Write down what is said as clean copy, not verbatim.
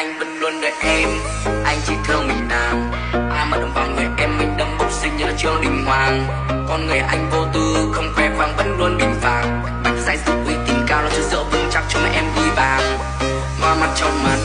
anh vẫn luôn đợi em. Anh chỉ thương mình làm, ai mà đâm vào người em mình đâm bốc sinh như là Trương Đình Hoàng. Con người anh vô tư, không khoe khoang vẫn luôn bình phàm. Bạch sai sự uy tín cao, nó chưa dựa vững chắc cho mẹ em ghi vàng. Hoa mắt trong mặt